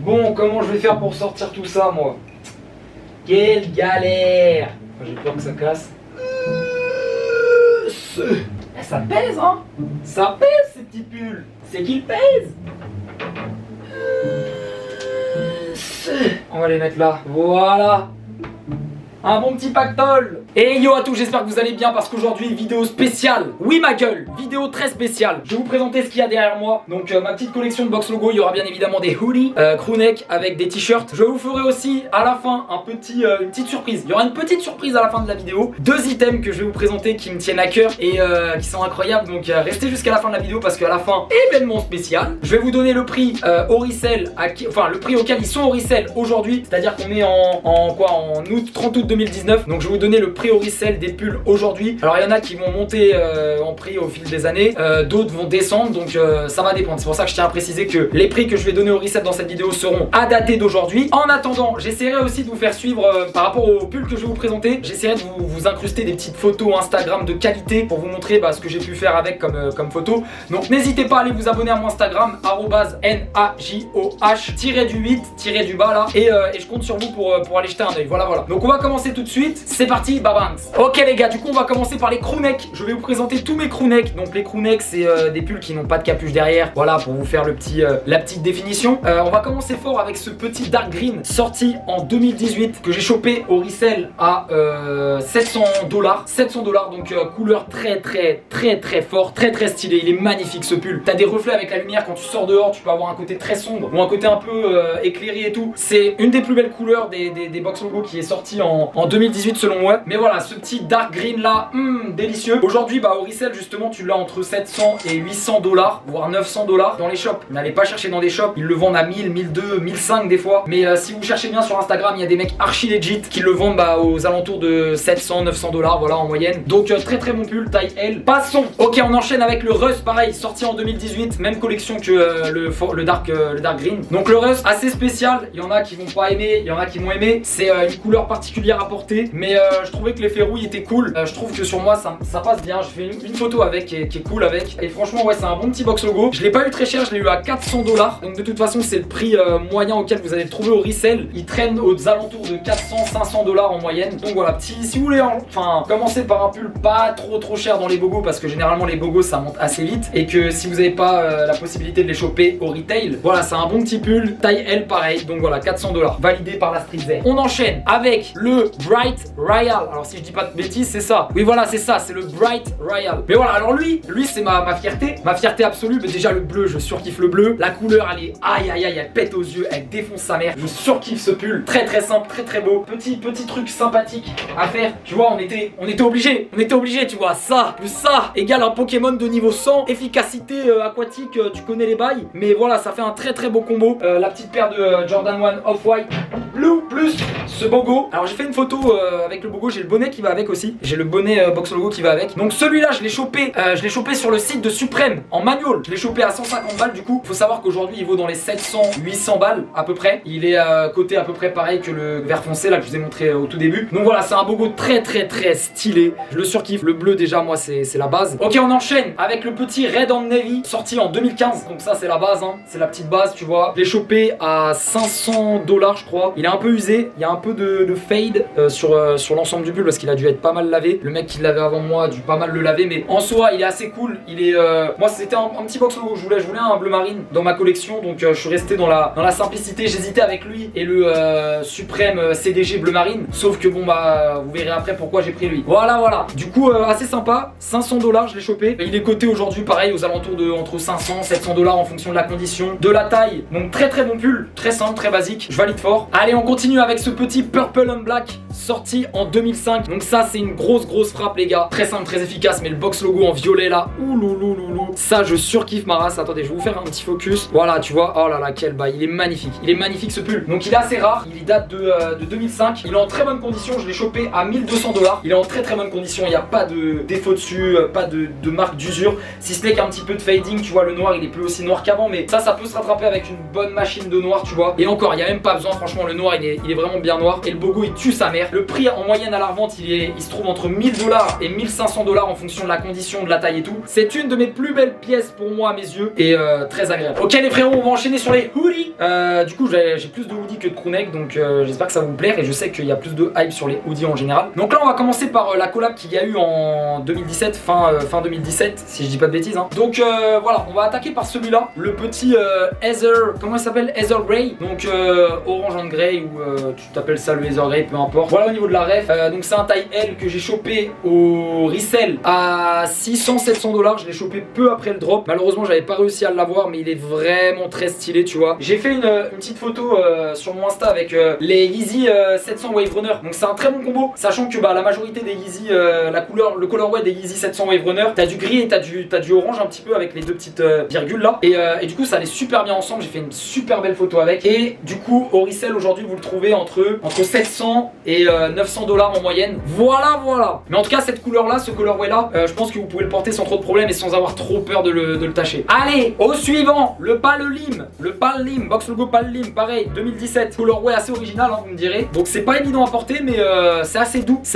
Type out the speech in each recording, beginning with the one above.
Bon, comment je vais faire pour sortir tout ça, moi? Quelle galère! J'ai peur que ça casse. Ça pèse, hein? Ça pèse, ces petits pulls! C'est qu'ils pèsent! On va les mettre là. Voilà! Un bon petit pactole. Et yo à tous, j'espère que vous allez bien parce qu'aujourd'hui vidéo spéciale. Oui ma gueule, vidéo très spéciale. Je vais vous présenter ce qu'il y a derrière moi. Donc ma petite collection de box logo, il y aura bien évidemment des hoodies, crewneck avec des t-shirts. Je vous ferai aussi à la fin une petite surprise. Il y aura une petite surprise à la fin de la vidéo. 2 items que je vais vous présenter qui me tiennent à cœur et qui sont incroyables. Donc restez jusqu'à la fin de la vidéo parce qu'à la fin, événement spécial. Je vais vous donner le prix au resell, enfin le prix auquel ils sont au resell aujourd'hui. C'est-à-dire qu'on est en 30 août 2019. Donc je vais vous donner le prix au resell des pulls aujourd'hui. Alors il y en a qui vont monter en prix au fil des années, d'autres vont descendre, donc ça va dépendre. C'est pour ça que je tiens à préciser que les prix que je vais donner au resell dans cette vidéo seront à dater d'aujourd'hui. En attendant, j'essaierai aussi de vous faire suivre par rapport aux pulls que je vais vous présenter. J'essaierai de vous incruster des petites photos Instagram de qualité pour vous montrer ce que j'ai pu faire avec comme photo. Donc n'hésitez pas à aller vous abonner à mon Instagram @najoh-du-8-du-bas là et je compte sur vous pour aller jeter un oeil. Voilà. Donc on va commencer tout de suite, c'est parti, babanks. Ok les gars, du coup on va commencer par les crewnecks. Je vais vous présenter tous mes crewnecks. Donc les crewnecks c'est des pulls qui n'ont pas de capuche derrière. Voilà pour vous faire la petite définition. On va commencer fort avec ce petit dark green sorti en 2018 que j'ai chopé au resell à $700. Donc couleur très fort, très stylé. Il est magnifique ce pull. T'as des reflets avec la lumière quand tu sors dehors, tu peux avoir un côté très sombre ou un côté un peu éclairé et tout. C'est une des plus belles couleurs des box logo qui est sortie en 2018 selon moi. Mais voilà, ce petit dark green là, délicieux. Aujourd'hui, au resell justement, tu l'as entre 700 et $800, voire $900 dans les shops. N'allez pas chercher dans des shops, ils le vendent à 1000, 1200, 1500 des fois. Mais si vous cherchez bien sur Instagram, il y a des mecs archi legit qui le vendent aux alentours de 700, $900, voilà en moyenne. Donc très bon pull, taille L. Passons. Ok, on enchaîne avec le Rust, pareil, sorti en 2018, même collection que le dark green. Donc le Rust, assez spécial. Il y en a qui vont pas aimer, il y en a qui vont aimer. C'est une couleur particulière à porter, mais je trouvais que l'effet rouille était cool. Je trouve que sur moi ça passe bien. Je fais une photo avec qui est cool avec. Et franchement ouais, c'est un bon petit box logo. Je l'ai pas eu très cher, je l'ai eu à $400. Donc de toute façon c'est le prix moyen auquel vous allez le trouver au resell. Il traîne aux alentours de 400-500 $ en moyenne. Donc voilà, si vous voulez commencer par un pull pas trop cher dans les bogos, parce que généralement les bogos ça monte assez vite, et que si vous n'avez pas la possibilité de les choper au retail, voilà, c'est un bon petit pull taille L pareil. Donc voilà, $400 validé par la Streetwear. On enchaîne avec le Bright Royal. Alors si je dis pas de bêtises, c'est ça. Oui voilà, c'est ça, c'est le Bright Royal. Mais voilà, alors lui c'est ma fierté absolue. Mais déjà le bleu, je surkiffe le bleu. La couleur elle est aïe, elle pète aux yeux, elle défonce sa mère. Je surkiffe ce pull, très simple, très beau. Petit truc sympathique à faire. Tu vois, on était obligé, tu vois, ça plus ça égale un Pokémon de niveau 100, efficacité aquatique, tu connais les bails. Mais voilà, ça fait un très beau combo. La petite paire de Jordan 1 Off-White Blue plus ce bogo. Alors j'ai fait une photo avec le bogo, j'ai le bonnet qui va avec aussi. J'ai le bonnet box logo qui va avec. Donc celui-là, je l'ai chopé sur le site de Supreme en manual. Je l'ai chopé à 150 balles du coup. Faut savoir qu'aujourd'hui il vaut dans les 700-800 balles à peu près. Il est coté à peu près pareil que le vert foncé là que je vous ai montré au tout début. Donc voilà, c'est un bogo très stylé. Je le surkiffe. Le bleu déjà moi c'est la base. Ok, on enchaîne avec le petit Red and Navy sorti en 2015. Donc ça c'est la base, c'est la petite base, tu vois. Je l'ai chopé à $500 je crois. Il est un peu usé, il y a un peu de fade sur l'ensemble du pull parce qu'il a dû être pas mal lavé. Le mec qui l'avait avant moi a dû pas mal le laver, mais en soi il est assez cool. Il est moi c'était un petit box logo. Je voulais un bleu marine dans ma collection, donc je suis resté dans la simplicité. J'hésitais avec lui et le Supreme CDG bleu marine, sauf que bon vous verrez après pourquoi j'ai pris lui. Voilà. Du coup assez sympa, $500 je l'ai chopé. Il est coté aujourd'hui pareil aux alentours de entre 500-700 $ en fonction de la condition, de la taille. Donc très bon pull, très simple, très basique. Je valide fort. Allez, on continue avec ce petit Purple on Black sorti en 2005. Donc ça c'est une grosse frappe les gars. Très simple, très efficace, mais le box logo en violet là, ouloulouloulou. Ça je surkiffe ma race. Attendez, je vais vous faire un petit focus. Voilà, tu vois, oh là là, quel bail. Il est magnifique ce pull. Donc il est assez rare, il date de 2005. Il est en très bonne condition, je l'ai chopé à $1200. Il est en très bonne condition, il n'y a pas de défaut dessus, pas de marque d'usure. Si ce n'est qu'un petit peu de fading, tu vois, le noir il est plus aussi noir qu'avant, mais ça peut se rattraper avec une bonne machine de noir, tu vois. Et encore, il n'y a même pas besoin, franchement, le noir il est vraiment bien noir. Et le bogo il tue sa mère. Le prix en moyenne à la revente il se trouve entre 1000 $ et 1500 $ en fonction de la condition, de la taille et tout. C'est une de mes plus belles pièces pour moi à mes yeux et très agréable. Ok les frérots, on va enchaîner sur les hoodies. Du coup j'ai plus de hoodies que de crewneck, donc j'espère que ça va vous plaire et je sais qu'il y a plus de hype sur les hoodies en général. Donc là on va commencer par la collab qu'il y a eu en 2017, fin 2017 si je dis pas de bêtises hein. Donc voilà, on va attaquer par celui-là, le petit Heather, comment il s'appelle, Heather Grey, donc orange and grey ou tu t'appelles ça le Heather Grey, peu importe. Voilà au niveau de la ref, donc c'est un taille L que j'ai chopé au resell à 600-700 $. Je l'ai chopé peu après le drop. Malheureusement j'avais pas réussi à l'avoir, mais il est vraiment très stylé, tu vois. J'ai fait une petite photo sur mon Insta avec les Yeezy 700 Wave Runner. Donc c'est un très bon combo, sachant que la majorité des Yeezy, le colorway des Yeezy 700 Wave Runner, t'as du gris et t'as du orange un petit peu avec les deux petites virgules là. Et du coup ça allait super bien ensemble. J'ai fait une super belle photo avec. Et du coup au resell aujourd'hui vous le trouvez entre 700 et 900 $ en moyenne. Voilà. Mais en tout cas cette couleur là, ce colorway là, je pense que vous pouvez le porter sans trop de problème et sans avoir trop peur de le tâcher. Allez, au suivant, le Pallim, box logo Pallim, pareil, 2017, colorway assez original, hein, vous me direz. Donc c'est pas évident à porter, mais c'est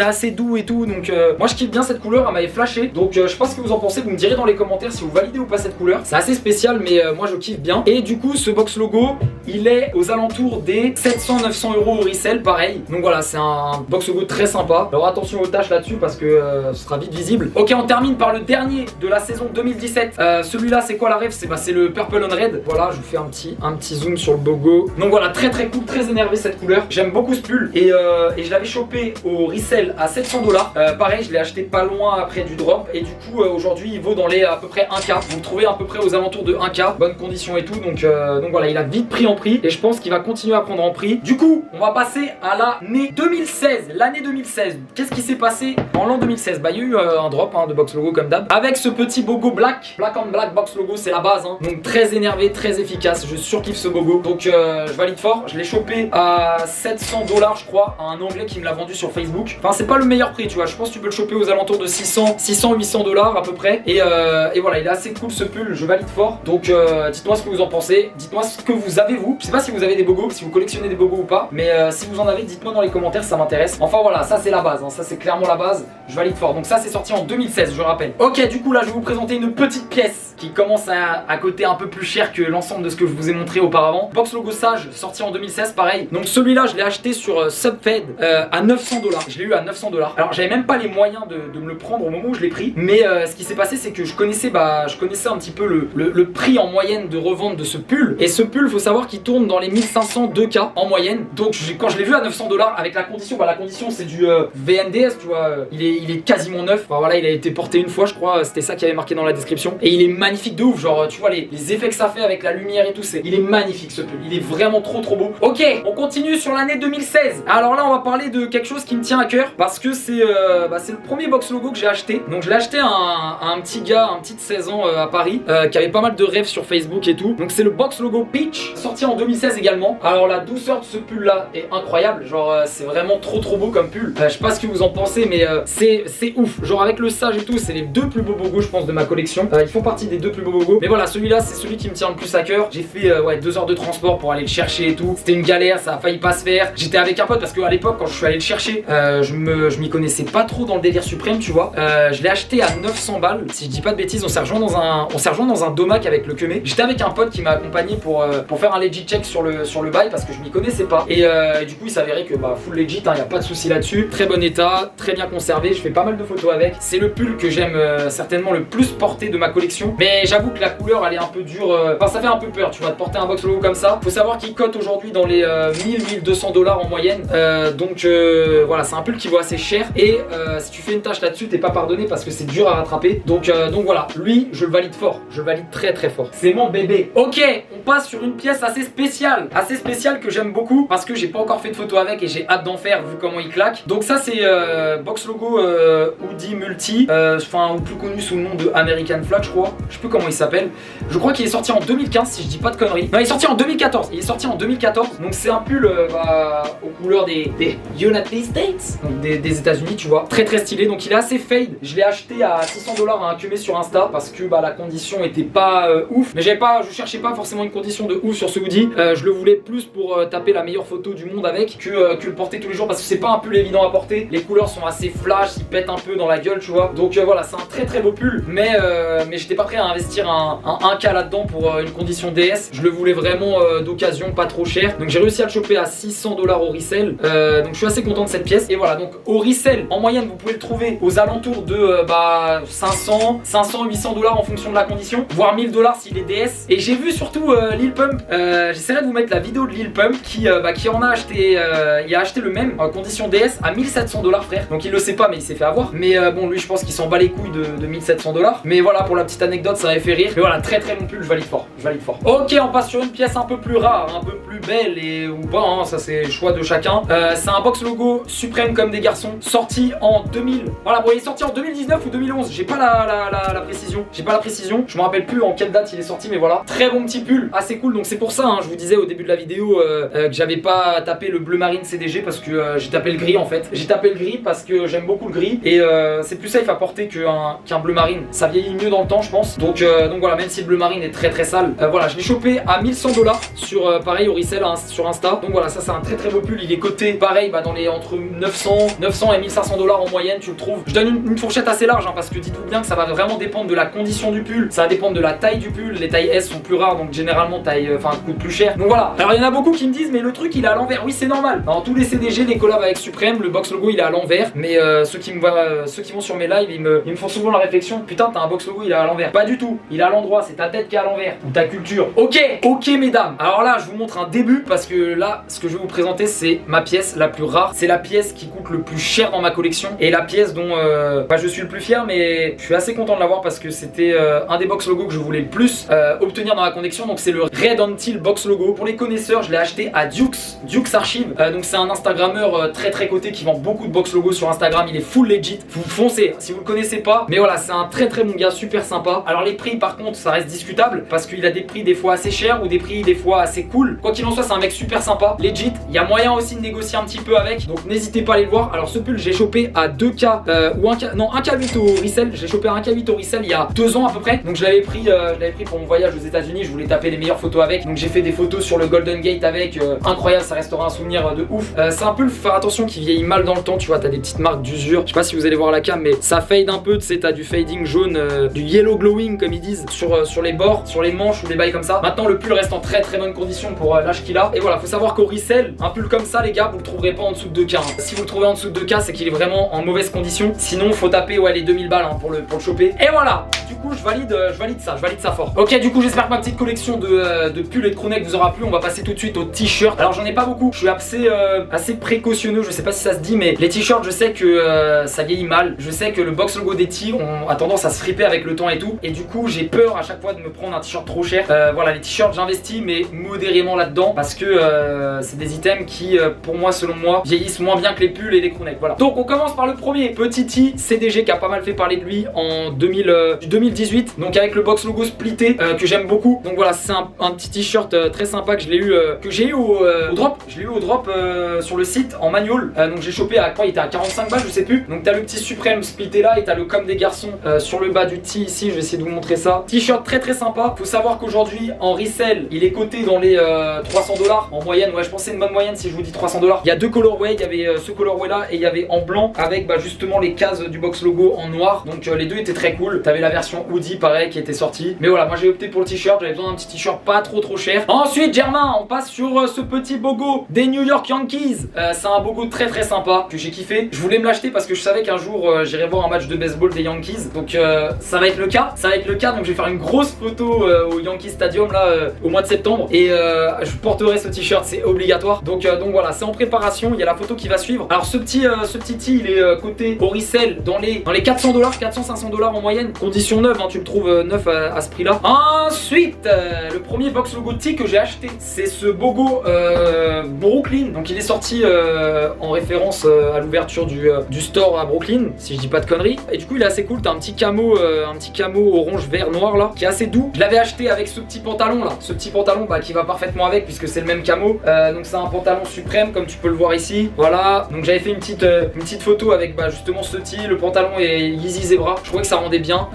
assez doux et tout. Donc moi je kiffe bien cette couleur, elle m'avait flashé. Donc je sais pas ce que vous en pensez, vous me direz dans les commentaires si vous validez ou pas cette couleur. C'est assez spécial, mais moi je kiffe bien. Et du coup ce box logo, il est aux alentours des 700-900 € au resell, pareil. Donc voilà, c'est un box logo très sympa. Alors attention aux taches là-dessus parce que ce sera vite visible. Ok, on termine par le dernier de la saison 2017. Celui-là, c'est quoi la ref? C'est le Purple on Red. Voilà, je vous fais un petit zoom sur le bogo. Donc voilà, très cool, très énervé cette couleur. J'aime beaucoup ce pull et je l'avais chopé au resell à 700 $. Pareil, je l'ai acheté pas loin après du drop et du coup aujourd'hui il vaut dans les à peu près 1K. Vous le trouvez à peu près aux alentours de 1K, bonne condition et tout. Donc voilà, il a vite pris en prix et je pense qu'il va continuer à prendre en prix. Du coup, on va passer à l'année 2016. L'année 2016. Qu'est-ce qui s'est passé en l'an 2016? Bah il y a eu un drop de box logo comme d'hab avec ce petit bogo black on black box logo, c'est la base hein. Donc très énervé, très efficace, je surkiffe ce bogo. Donc je valide fort, je l'ai chopé à 700 $ je crois, à un anglais qui me l'a vendu sur Facebook. Enfin c'est pas le meilleur prix, tu vois, je pense que tu peux le choper aux alentours de 600-800 $ à peu près. Et voilà, il est assez cool ce pull, je valide fort. Donc dites-moi ce que vous en pensez, dites-moi ce que vous avez vous. Je sais pas si vous avez des bogos, si vous collectionnez des bogos ou pas, mais si vous en avez, dites-moi dans les commentaires, ça m'intéresse. Enfin voilà, ça c'est la base hein. Ça c'est clairement la base, je valide fort. Donc ça c'est sorti en 2016, je rappelle. Ok, du coup là je vais vous présenter une petite pièce qui commence à coûter un peu plus cher que l'ensemble de ce que je vous ai montré auparavant. Box logo Sage, sorti en 2016, pareil. Donc celui-là je l'ai acheté sur Subfed à 900 $. Je l'ai eu à 900 $. Alors j'avais même pas les moyens de me le prendre au moment où je l'ai pris, mais ce qui s'est passé c'est que je connaissais un petit peu le prix en moyenne de revente de ce pull. Et ce pull, faut savoir qu'il tourne dans les 1500-2K en moyenne. Donc quand je l'ai vu à 900 $ avec la condition, la condition c'est du VNDS, tu vois, il est quasiment neuf. Enfin voilà, il a été porté une fois je crois, c'était ça qui avait marqué dans la description. Et il est magnifique de ouf, genre tu vois les effets que ça fait avec la lumière et tout, il est magnifique ce pull, il est vraiment trop beau. Ok, on continue sur l'année 2016. Alors là on va parler de quelque chose qui me tient à cœur parce que c'est le premier box logo que j'ai acheté. Donc je l'ai acheté à un petit gars, un petit de 16 ans à Paris qui avait pas mal de rêves sur Facebook et tout. Donc c'est le box logo Peach, sorti en 2016 également. Alors la douceur de ce pull là est incroyable, genre c'est vraiment trop beau comme pull. Je sais pas ce que vous en pensez, mais c'est ouf. Genre avec le Sage et tout, c'est les deux plus beaux bogos je pense de ma collection. Ils font partie des deux plus beaux bogos. Mais voilà, celui-là c'est celui qui me tient le plus à cœur. J'ai fait 2 heures de transport pour aller le chercher et tout. C'était une galère, ça a failli pas se faire. J'étais avec un pote parce qu'à l'époque quand je suis allé le chercher, je m'y connaissais pas trop dans le délire suprême, tu vois. Je l'ai acheté à 900 $. Si je dis pas de bêtises, on s'est rejoint dans un domac avec le Kemé. J'étais avec un pote qui m'a accompagné pour faire un legit check sur le bail parce que je m'y connaissais pas. Et du coup il s'avérait que full legit, y a pas de souci là-dessus. Très bon état, très bien conservé. Je fais pas mal de photos avec. C'est le pull que j'aime certainement le plus porter de ma collection. Mais j'avoue que la couleur elle est un peu dure. Enfin ça fait un peu peur, tu vois, de porter un box logo comme ça. Faut savoir qu'il cote aujourd'hui dans les 1000-1200 $ en moyenne. Donc voilà, c'est un pull qui vaut assez cher. Et si tu fais une tâche là-dessus, t'es pas pardonné parce que c'est dur à rattraper. Donc voilà, lui je le valide fort. Je le valide très fort. C'est mon bébé. Ok, on passe sur une pièce assez spéciale que j'aime beaucoup parce que j'ai pas encore fait de photo avec et j'ai hâte d'en faire vu comment il claque. Donc ça c'est box logo Hoodie Multi, ou plus connu sous le nom de American Flag je crois. je sais plus comment il s'appelle. Je crois qu'il est sorti en 2015 si je dis pas de conneries. Non, il est sorti en 2014. Il est sorti en 2014. Donc c'est un pull aux couleurs des United States, donc des États-Unis, tu vois. Très très stylé. Donc il est assez fade. Je l'ai acheté à 600 $ à un cumé sur Insta parce que la condition était pas ouf. Mais je cherchais pas forcément une condition de ouf sur ce hoodie. Je le voulais plus pour taper la meilleure photo du monde avec que le porter tous les jours parce que c'est pas un pull évident à porter. Les couleurs sont assez flash, ils pètent un peu dans la gueule, tu vois. Donc voilà, c'est un très très beau pull. Mais j'étais pas prêt à investir un 1K là-dedans pour une condition DS. Je le voulais vraiment d'occasion, pas trop cher. Donc j'ai réussi à le choper à 600 $ au resell. Donc je suis assez content de cette pièce. Et voilà, donc au resell, en moyenne, vous pouvez le trouver aux alentours de 500, 800 $ en fonction de la condition, voire 1000 $ s'il est DS. Et j'ai vu surtout Lil Pump. J'essaierai de vous mettre la vidéo de Lil Pump qui en a acheté. Il a acheté le même en condition DS à 1700 $, frère. Donc il le sait pas, mais il s'est fait avoir. Mais bon, lui, je pense qu'il s'en bat les couilles de 1700 $. Mais voilà, pour la petite anecdote, ça m'avait fait rire. Mais voilà, très très bon pull, je valide fort. Je valide fort. Ok, on passe sur une pièce un peu plus rare, un peu plus belle et ou pas, hein, ça c'est le choix de chacun. C'est un box logo Suprême comme des garçons, sorti en 2000. Voilà, bon, il est sorti en 2019 ou 2011. J'ai pas la précision. J'ai pas la précision. Je me rappelle plus en quelle date il est sorti, mais voilà. Très bon petit pull, assez cool. Donc c'est pour ça, hein, je vous disais au début de la vidéo que j'avais pas tapé le bleu marine CDG parce que j'ai tapé le gris en fait. J'ai tapé le gris parce que j'aime beaucoup le gris et c'est plus safe à porter qu'un bleu marine. Ça vieillit mieux dans le temps, je pense. Donc voilà, même si le bleu marine est très très sale, voilà, je l'ai chopé à 1100 $ sur pareil au resell sur Insta. Donc voilà, ça c'est un très très beau pull. Il est coté pareil dans les entre 900 et 1500 $ en moyenne, tu le trouves. Je donne une fourchette assez large hein, parce que dites-vous bien que ça va vraiment dépendre de la condition du pull. Ça va dépendre de la taille du pull. Les tailles S sont plus rares, donc généralement coûte plus cher. Donc voilà. Alors il y en a beaucoup qui me disent mais le truc il est à l'envers. Oui, c'est normal. Dans tous les CDG, les collabs avec Suprême, le box logo il est à l'envers. Mais ceux qui vont sur mes lives, ils me font souvent la réflexion. Putain, t'as un box logo il est à l'envers. Pas du tout. Il est à l'endroit. C'est ta tête qui est à l'envers ou ta culture. Ok mesdames. Alors là, je vous montre un début parce que là, ce que je vais vous présenter, c'est ma pièce la plus rare. C'est la pièce qui coûte le plus cher dans ma collection et la pièce dont je suis le plus fier. Mais je suis assez content de l'avoir parce que c'était un des box logos que je voulais le plus obtenir dans la collection. Donc c'est le Red Until box logo. Pour les connaisseurs, je l'ai acheté à Dukes Archive. Donc c'est un Instagrammeur très très coté qui vend beaucoup de box logos sur Instagram. Il est full legit. Vous foncez si vous le connaissez pas. Mais voilà, c'est un très très bon gars, super sympa. Alors les prix par contre, ça reste discutable parce qu'il a des prix des fois assez chers ou des prix des fois assez cool. Quoi qu'il en soit, c'est un mec super sympa, legit. Il y a moyen aussi de négocier un petit peu avec. Donc n'hésitez pas à aller le voir. Alors ce pull, j'ai chopé à 2K ou 1K8 au resell. J'ai chopé à 1K8 au resell il y a 2 ans à peu près. Donc je l'avais pris pour mon voyage aux États-Unis. Je voulais taper les meilleures photos avec. Donc j'ai fait des photos sur le Golden Gate avec. Incroyable, ça restera un souvenir de ouf. C'est un pull, faut faire attention qu'il vieillit mal dans le temps. Tu vois, t'as des petites marques d'usure. Je sais pas si vous allez voir la cam, mais ça fade un peu. Tu sais, t'as du fading jaune, du yellow glowing comme ils disent sur les bords, sur les manches ou des bails comme ça. Maintenant, le pull reste en très très bonne condition pour l'âge qu'il a. Et voilà, faut savoir qu'au resell, un pull comme ça, les gars, vous le trouverez pas en dessous de 2K. Hein. Si vous le trouvez en dessous de 2K, c'est qu'il est vraiment en mauvaise condition. Sinon, faut taper les 2000 balles hein, pour le choper. Et voilà. Du coup, je valide ça fort. Ok, du coup, j'espère que ma petite collection de pulls et de crewneck vous aura plu. On va passer tout de suite aux t-shirts. Alors, j'en ai pas beaucoup. Je suis assez précautionneux. Je sais pas si ça se dit, mais les t-shirts, je sais que ça vieillit mal. Je sais que le box logo des t a tendance à se friper avec le temps et tout. Et du coup, j'ai peur à chaque fois de me prendre un t-shirt trop cher. Voilà, les t-shirts, j'investis, mais modérément là-dedans parce que c'est des items qui, pour moi, selon moi, vieillissent moins bien que les pulls et les crewnecks. Voilà. Donc, on commence par le premier petit T CDG qui a pas mal fait parler de lui en 2018. Donc, avec le box logo splitté que j'aime beaucoup. Donc, voilà, c'est un petit t-shirt très sympa que je l'ai eu, que j'ai eu au drop. Je l'ai eu au drop sur le site en manual. Donc, j'ai chopé à quoi? Il était à 45 balles, je sais plus. Donc, t'as le petit Suprême splitté là et t'as le comme des garçons sur le bas du T ici. Je vais essayer de vous montrer ça. T-shirt très très sympa. Faut savoir qu'aujourd'hui en resell, il est coté dans les 300 $ en moyenne. Ouais, je pense que c'est une bonne moyenne si je vous dis 300 $. Il y a deux colorways. Il y avait ce colorway là et il y avait en blanc avec justement les cases du box logo en noir. Donc les deux étaient très cool. T'avais la version hoodie pareil qui était sortie. Mais voilà, moi j'ai opté pour le t-shirt. J'avais besoin d'un petit t-shirt pas trop cher. Ensuite, Germain, on passe sur ce petit bogo des New York Yankees. C'est un bogo très très sympa que j'ai kiffé. Je voulais me l'acheter parce que je savais qu'un jour j'irais voir un match de baseball des Yankees. Donc ça va être le cas. Donc je vais faire une grosse photo au Yankee Stadium là au mois de septembre et je porterai ce t-shirt, c'est obligatoire. Donc voilà, c'est en préparation. Il y a la photo qui va suivre. Alors ce petit tee, il est coté au resell dans les 400 $, 400-500 $ en moyenne. Condition neuve, hein, tu le trouves neuf à ce prix là. Ensuite, le premier box logo tee que j'ai acheté, c'est ce bogo Brooklyn. Donc il est sorti en référence à l'ouverture du store à Brooklyn, si je dis pas de conneries. Et du coup il est assez cool. T'as un petit camo orange, vert, noir là, qui est assez doux. Je l'avais acheté avec ce petit pantalon là, ce petit pantalon qui va parfaitement avec puisque c'est le même camo. Donc c'est un pantalon suprême comme tu peux le voir ici. Voilà, donc j'avais fait une petite photo avec justement ce tee, le pantalon et Yeezy Zebra. Je trouvais que ça rendait bien.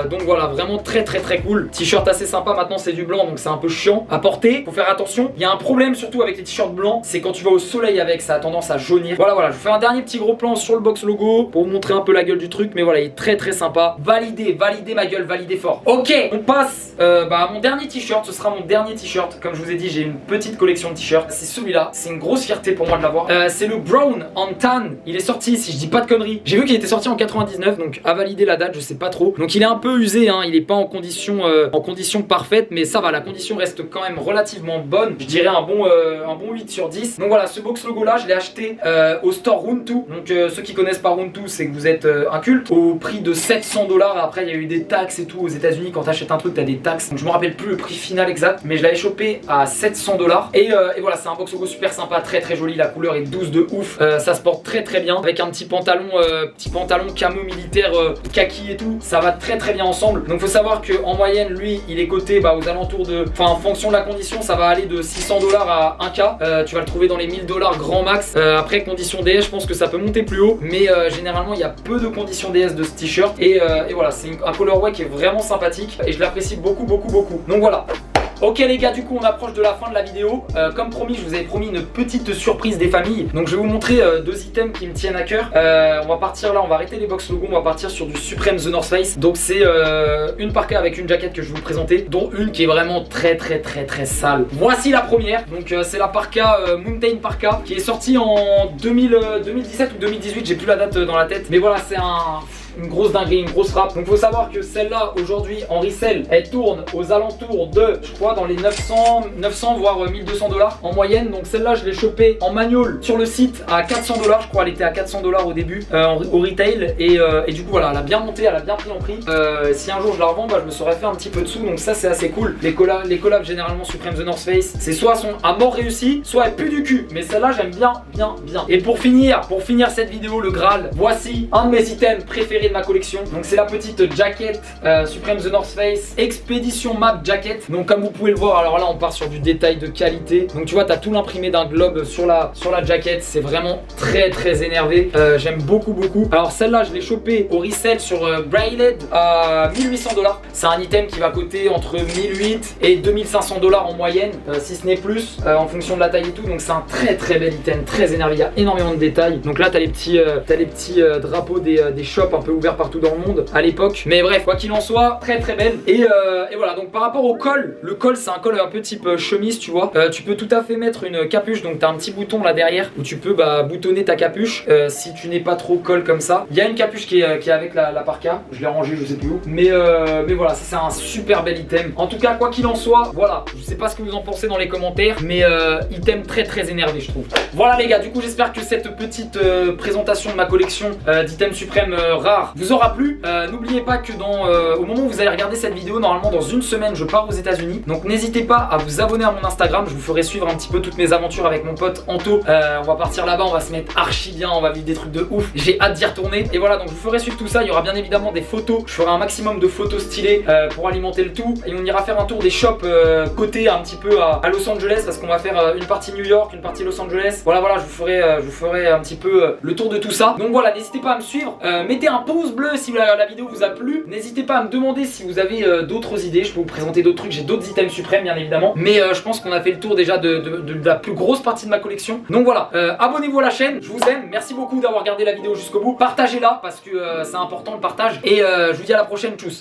Donc voilà, vraiment très cool. T-shirt assez sympa. Maintenant c'est du blanc, donc c'est un peu chiant à porter. Faut faire attention. Il y a un problème surtout avec les t-shirts blancs, c'est quand tu vas au soleil avec, ça a tendance à jaunir. Voilà, je vous fais un dernier petit gros plan sur le box logo pour vous montrer un peu la gueule du truc, mais voilà, il est très sympa. Validé ma gueule, validé fort. Ok, on passe à mon dernier t-shirt. Ce sera mon dernier t-shirt. Comme je vous ai dit, j'ai une petite collection de t-shirts. C'est celui-là. C'est une grosse fierté pour moi de l'avoir. C'est le Brown en tan. Il est sorti, si je dis pas de conneries. J'ai vu qu'il était sorti en 99, donc à valider la date, je sais pas trop. Donc il est un peu usé, hein. Il est pas en condition parfaite, mais ça va. La condition reste quand même relativement bonne. Je dirais un bon 8 sur 10. Donc voilà, ce box logo là, je l'ai acheté au store Runtu. Donc ceux qui connaissent pas Runtu, c'est que vous êtes un culte. Au prix de 700 $. Après, il y a eu des taxes et tout aux États-Unis. Quand t'achètes un truc, t'as des taxes. Donc je me rappelle plus le prix final exact, mais je l'avais chopé à 700 $. Et voilà, c'est un box logo super sympa, très joli. La couleur est douce de ouf. Ça se porte très bien avec un petit pantalon camo militaire kaki et tout. Ça va très bien ensemble. Donc faut savoir que en moyenne, lui, il est coté aux alentours de, en fonction de la condition, ça va aller de 600 $ à 1K. Tu vas le trouver dans les 1000 $ grand max. Après condition DS, je pense que ça peut monter plus haut, mais généralement il y a peu de conditions DS de ce t-shirt. Et voilà, c'est un colorway qui est vraiment sympathique et je l'apprécie beaucoup. Donc voilà. Ok les gars, du coup on approche de la fin de la vidéo. Comme promis, je vous avais promis une petite surprise des familles. Donc je vais vous montrer deux items qui me tiennent à cœur. On va partir là, on va arrêter les box logo. On va partir sur du Supreme The North Face. Donc c'est une parka avec une jaquette que je vais vous présenter, dont une qui est vraiment très sale. Voici la première. Donc c'est la parka Mountain Parka qui est sortie en 2017 ou 2018. J'ai plus la date dans la tête. Mais voilà, c'est une grosse dinguerie, une grosse frappe. Donc faut savoir que celle-là aujourd'hui en resell, elle tourne aux alentours de, je crois, dans les 900 voire 1200 $ en moyenne. Donc celle-là je l'ai chopée en manual sur le site à 400 $. Je crois elle était à 400 $ au début au retail et du coup voilà, elle a bien monté, elle a bien pris en prix. Si un jour je la revends, je me serais fait un petit peu de sous. Donc ça c'est assez cool. Les collabs généralement Supreme The North Face, c'est soit sont à mort réussi, soit elle pue du cul. Mais celle-là j'aime bien. Et pour finir cette vidéo, le Graal, voici un de mes items préférés de ma collection. Donc c'est la petite jacket Supreme The North Face Expedition Map Jacket. Donc comme vous pouvez le voir, alors là on part sur du détail de qualité. Donc tu vois, t'as tout l'imprimé d'un globe sur la jacket. C'est vraiment très énervé. J'aime beaucoup. Alors celle-là je l'ai chopée au resell sur Braided à 1800 $. C'est un item qui va coûter entre 1008 et 2500 $ en moyenne, si ce n'est plus, en fonction de la taille et tout. Donc c'est un très bel item, très énervé. Il y a énormément de détails. Donc là t'as les petits drapeaux des shops un peu ouverts partout dans le monde à l'époque. Mais bref, quoi qu'il en soit, très belle. Et voilà, donc par rapport au col, le col c'est un col un peu type chemise, tu vois. Tu peux tout à fait mettre une capuche. Donc t'as un petit bouton là derrière où tu peux boutonner ta capuche si tu n'es pas trop col comme ça. Il y a une capuche qui est avec la parka. Je l'ai rangée, je sais plus où. Mais voilà, ça c'est un super bel item. En tout cas, quoi qu'il en soit, voilà. Je sais pas ce que vous en pensez dans les commentaires, mais item très énervé, je trouve. Voilà les gars, du coup j'espère que cette petite présentation de ma collection d'items suprêmes rares vous aura plu. N'oubliez pas que au moment où vous allez regarder cette vidéo, normalement dans une semaine je pars aux États-Unis. Donc n'hésitez pas à vous abonner à mon Instagram. Je vous ferai suivre un petit peu toutes mes aventures avec mon pote Anto. On va partir là-bas, on va se mettre archi bien, on va vivre des trucs de ouf. J'ai hâte d'y retourner. Et voilà, donc je vous ferai suivre tout ça. Il y aura bien évidemment des photos. Je ferai un maximum de photos stylées pour alimenter le tout. Et on ira faire un tour des shops cotés un petit peu à Los Angeles, parce qu'on va faire une partie New York, une partie Los Angeles. Voilà, je vous ferai un petit peu le tour de tout ça. Donc voilà, n'hésitez pas à me suivre. Mettez un pouce bleu si la vidéo vous a plu. N'hésitez pas à me demander si vous avez d'autres idées. Je peux vous présenter d'autres trucs. J'ai d'autres items suprêmes bien évidemment. Mais je pense qu'on a fait le tour déjà de la plus grosse partie de ma collection. Donc voilà, abonnez-vous à la chaîne. Je vous aime. Merci beaucoup d'avoir regardé la vidéo jusqu'au bout. Partagez-la parce que c'est important le partage. Et je vous dis à la prochaine. Tchuss.